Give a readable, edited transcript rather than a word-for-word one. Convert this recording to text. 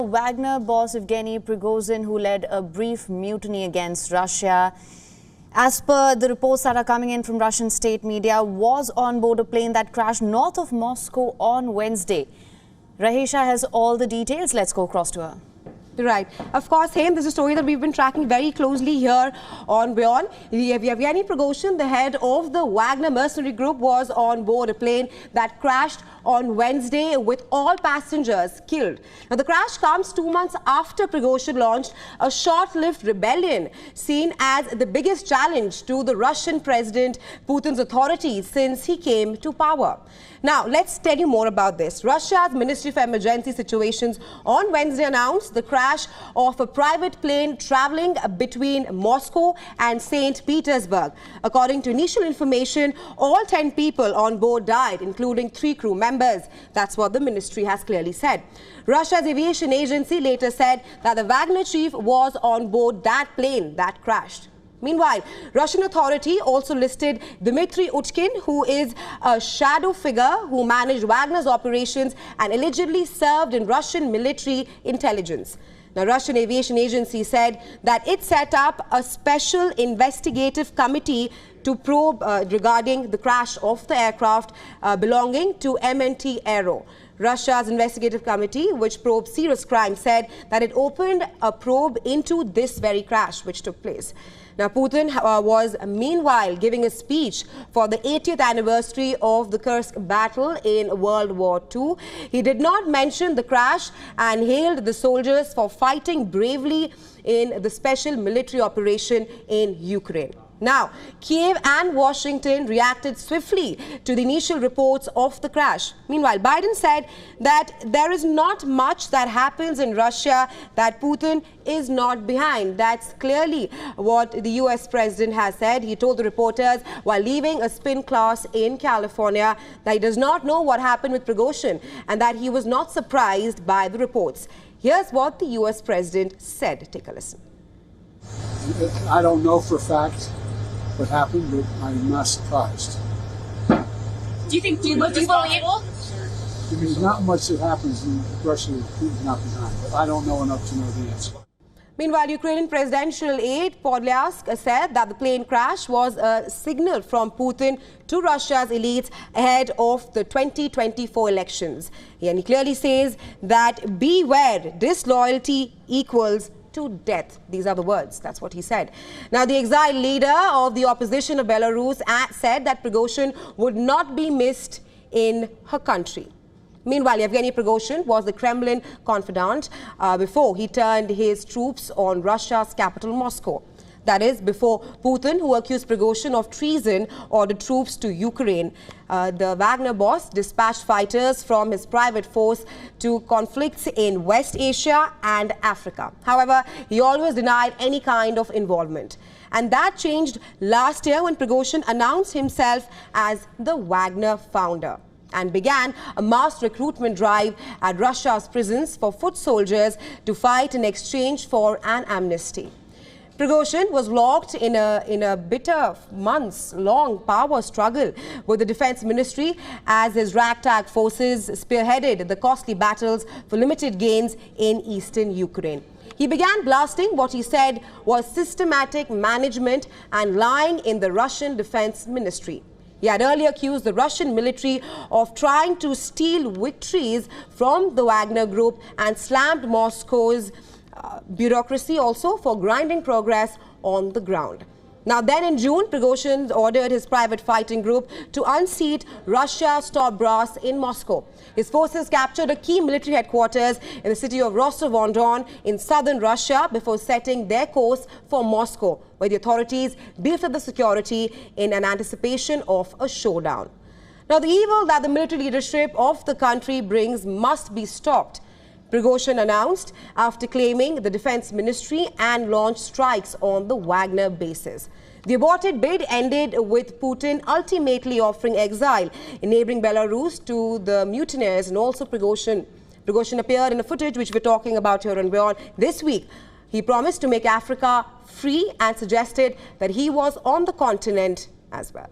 Wagner boss Yevgeny Prigozhin, who led a brief mutiny against Russia, as per the reports that are coming in from Russian state media, was on board a plane that crashed north of Moscow on Wednesday. Rahisha has all the details. Let's go across to her. Right. Of course, Haim, this is a story that we've been tracking very closely here on WION. Yevgeny Prigozhin, the head of the Wagner mercenary group, was on board a plane that crashed on Wednesday with all passengers killed. Now, the crash comes 2 months after Prigozhin launched a short-lived rebellion seen as the biggest challenge to the Russian President Putin's authority since he came to power. Now, let's tell you more about this. Russia's Ministry for Emergency Situations on Wednesday announced the crash of a private plane traveling between Moscow and St. Petersburg. According to initial information, all 10 people on board died, including 3 crew members. That's what the ministry has clearly said. Russia's aviation agency later said that the Wagner chief was on board that plane that crashed. Meanwhile, Russian authority also listed Dmitry Utkin, who is a shadow figure who managed Wagner's operations and allegedly served in Russian military intelligence. Now, Russian aviation agency said that it set up a special investigative committee to probe regarding the crash of the aircraft belonging to MNT Aero. Russia's investigative committee, which probes serious crime, said that it opened a probe into this very crash which took place. Now, Putin was meanwhile giving a speech for the 80th anniversary of the Kursk battle in World War II. He did not mention the crash and hailed the soldiers for fighting bravely in the special military operation in Ukraine. Now, Kiev and Washington reacted swiftly to the initial reports of the crash. Meanwhile, Biden said that there is not much that happens in Russia that Putin is not behind. That's clearly what the US president has said. He told the reporters while leaving a spin class in California that he does not know what happened with Prigozhin and that he was not surprised by the reports. Here's what the US president said. Take a listen. I don't know for a fact what happened, but I'm not surprised. Do you believe? I mean, not much that happens in Russia is not behind, but I don't know enough to know the answer. Meanwhile, Ukrainian presidential aide Podolyak said that the plane crash was a signal from Putin to Russia's elites ahead of the 2024 elections. And he clearly says that beware, disloyalty equals to death. These are the words. That's what he said. Now, the exiled leader of the opposition of Belarus said that Prigozhin would not be missed in her country. Meanwhile, Yevgeny Prigozhin was the Kremlin confidant before he turned his troops on Russia's capital, Moscow. That is, before Putin, who accused Prigozhin of treason, ordered troops to Ukraine. The Wagner boss dispatched fighters from his private force to conflicts in West Asia and Africa. However, he always denied any kind of involvement. And that changed last year when Prigozhin announced himself as the Wagner founder and began a mass recruitment drive at Russia's prisons for foot soldiers to fight in exchange for an amnesty. Prigozhin was locked in a bitter months-long power struggle with the defense ministry as his ragtag forces spearheaded the costly battles for limited gains in eastern Ukraine. He began blasting what he said was systematic management and lying in the Russian defense ministry. He had earlier accused the Russian military of trying to steal victories from the Wagner group and slammed Moscow's bureaucracy also for grinding progress on the ground. Now, then in June, Prigozhin ordered his private fighting group to unseat Russia's top brass in Moscow. His forces captured a key military headquarters in the city of Rostov-on-Don in southern Russia before setting their course for Moscow, where the authorities beefed up the security in an anticipation of a showdown. Now, the evil that the military leadership of the country brings must be stopped, Prigozhin announced after claiming the defense ministry and launched strikes on the Wagner bases. The aborted bid ended with Putin ultimately offering exile in neighboring Belarus to the mutineers and also Prigozhin. Prigozhin appeared in a footage which we're talking about here on WION this week. He promised to make Africa free and suggested that he was on the continent as well.